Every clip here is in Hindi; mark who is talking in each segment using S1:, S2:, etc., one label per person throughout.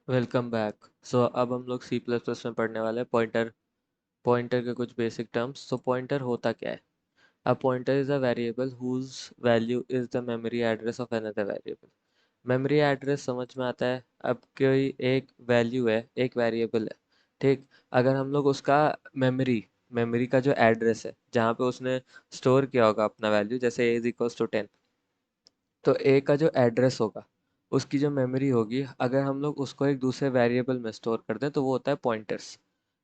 S1: Welcome back. सो अब हम लोग सी प्लस प्लस में पढ़ने वाले हैं पॉइंटर। पॉइंटर के कुछ बेसिक टर्म्स। सो पॉइंटर होता क्या है? A pointer is a variable whose value is the memory address of another variable. Memory address समझ में आता है। अब कोई एक वैल्यू है, एक वेरिएबल है, ठीक। अगर हम लोग उसका मेमोरी मेमोरी का जो एड्रेस है जहाँ पे उसने स्टोर किया होगा अपना वैल्यू, जैसे a इज इक्वल्स टू 10, तो ए का जो एड्रेस होगा उसकी जो मेमोरी होगी, अगर हम लोग उसको एक दूसरे वेरिएबल में स्टोर कर दें तो वो होता है पॉइंटर्स।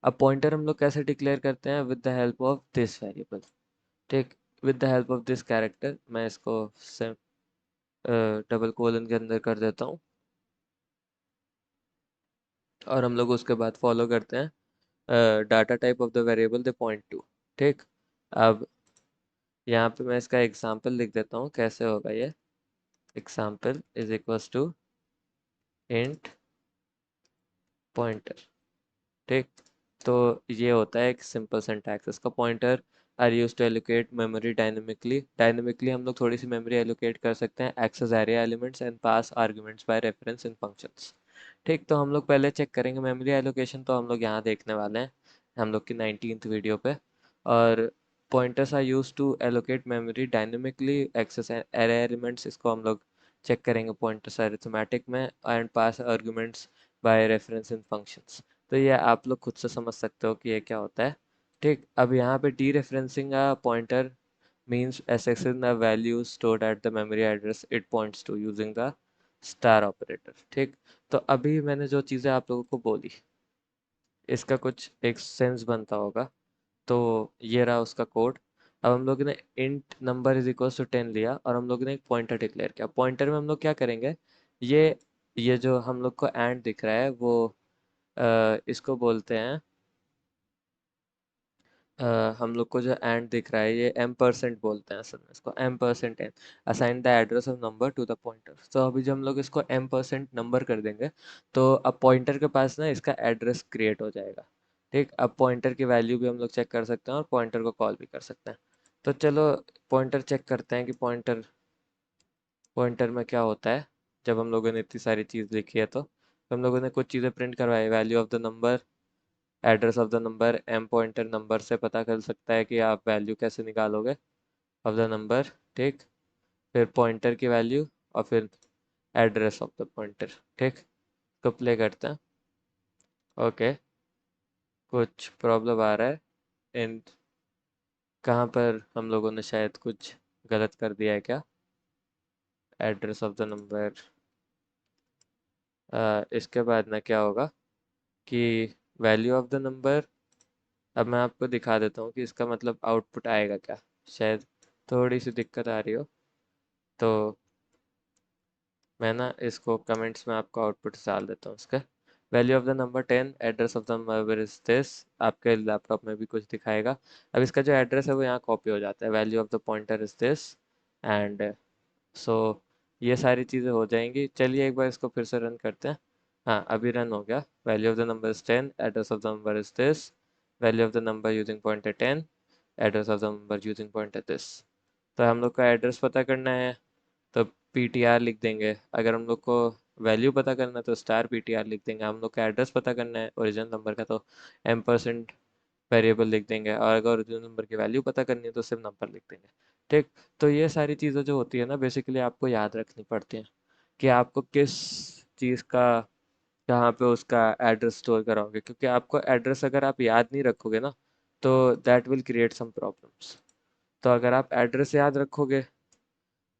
S1: अब पॉइंटर हम लोग कैसे डिक्लेयर करते हैं? With the help of this variable, ठीक। With the help of this character, मैं इसको डबल कोलन के अंदर कर देता हूँ और हम लोग उसके बाद फॉलो करते हैं data type of the variable they point two, ठीक। अब यहाँ पे मैं इसका एग्जाम्पल लिख देता हूँ, कैसे होगा ये। Example is equals to int pointer, ठीक। तो ये होता है एक सिंपल सिंटैक्स इसका। Pointer are use to allocate memory dynamically. Dynamically हम लोग थोड़ी सी मेमोरी एलोकेट कर सकते हैं, access array elements and pass arguments by reference in functions, ठीक। तो हम लोग पहले चेक करेंगे मेमोरी एलोकेशन, तो हम लोग यहाँ देखने वाले हैं हम लोग की 19th वीडियो पे। और pointers are use to allocate memory dynamically, access array elements इसको हम लोग चेक करेंगे पॉइंटर्स अरिथमेटिक में, and pass arguments by reference in functions. तो ये आप लोग खुद से समझ सकते हो कि ये क्या होता है, ठीक। अब यहाँ पे D referencing a pointer means accessing the value stored at the memory address it points to using the star operator, ठीक। तो अभी मैंने जो चीज़ें आप लोगों को बोली, इसका कुछ एक सेंस बनता होगा। तो ये रहा उसका कोड। अब हम लोग ने int number is equals to 10 लिया और हम लोग ने एक पॉइंटर डिक्लेयर किया। पॉइंटर में हम लोग क्या करेंगे, ये ये जो हम लोग को एंड दिख रहा है वो इसको बोलते हैं, हम लोग को जो एंड दिख रहा है ये एम परसेंट बोलते हैं असल में इसको, ampersand assign the address of number to the pointer. तो अभी जब हम लोग इसको एम परसेंट नंबर कर देंगे तो अब पॉइंटर के पास ना इसका एड्रेस क्रिएट हो जाएगा, ठीक। अब पॉइंटर की वैल्यू भी हम लोग चेक कर सकते हैं और पॉइंटर को कॉल भी कर सकते हैं। तो चलो पॉइंटर चेक करते हैं कि पॉइंटर पॉइंटर में क्या होता है। जब हम लोगों ने इतनी सारी चीज़ लिखी है तो हम लोगों ने कुछ चीज़ें प्रिंट करवाई, value of the number, address of the number. एम पॉइंटर नंबर से पता कर सकता है कि आप वैल्यू कैसे निकालोगे ऑफ द नंबर, ठीक। फिर पॉइंटर की वैल्यू और फिर एड्रेस ऑफ द पॉइंटर, ठीक। तो प्ले करते हैं। ओके, कुछ प्रॉब्लम आ रहा है इन, कहाँ पर हम लोगों ने शायद कुछ गलत कर दिया है क्या? एड्रेस ऑफ द नंबर, इसके बाद ना क्या होगा कि वैल्यू ऑफ द नंबर। अब मैं आपको दिखा देता हूँ कि इसका मतलब आउटपुट आएगा क्या। शायद थोड़ी सी दिक्कत आ रही हो तो मैं ना इसको कमेंट्स में आपको आउटपुट डाल देता हूँ इसका। Value of the number 10, address of the number is this. आपके लैपटॉप में भी कुछ दिखाएगा। अब इसका जो एड्रेस है वो यहाँ कॉपी हो जाता है, value of the pointer is this and so ये सारी चीज़ें हो जाएंगी। चलिए एक बार इसको फिर से रन करते हैं। हाँ, अभी रन हो गया। Value of the number is 10, address of the number is this, value of the number using pointer 10, address of the number using pointer this. तो हम लोग का एड्रेस पता करना है तो पीटीआर लिख देंगे। अगर हम लोग को वैल्यू पता करना है तो स्टार पीटीआर लिख देंगे। हम लोग का एड्रेस पता करना है ओरिजिनल नंबर का तो एम परसेंट वेरिएबल लिख देंगे, और अगर ओरिजिनल नंबर की वैल्यू पता करनी है तो सिर्फ नंबर लिख देंगे, ठीक। तो ये सारी चीज़ें जो होती है ना बेसिकली आपको याद रखनी पड़ती हैं कि आपको किस चीज़ का कहाँ पे उसका एड्रेस स्टोर कराओगे, क्योंकि आपको एड्रेस अगर आप याद नहीं रखोगे ना तो that will create some problems. तो अगर आप एड्रेस याद रखोगे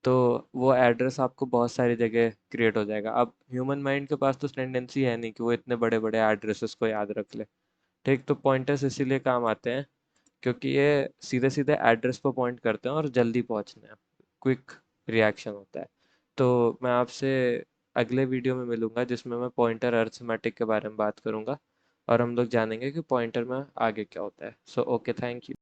S1: तो वो एड्रेस आपको बहुत सारी जगह क्रिएट हो जाएगा। अब ह्यूमन माइंड के पास तो टेंडेंसी है नहीं कि वो इतने बड़े बड़े एड्रेसेस को याद रख ले, ठीक। तो पॉइंटर्स इसीलिए काम आते हैं क्योंकि ये सीधे सीधे एड्रेस पर पॉइंट करते हैं और जल्दी पहुंचना है, क्विक रिएक्शन होता है। तो मैं आपसे अगले वीडियो में मिलूंगा जिसमें मैं पॉइंटर अरिथमेटिक के बारे में बात करूंगा और हम लोग जानेंगे कि पॉइंटर में आगे क्या होता है। So okay, thank you.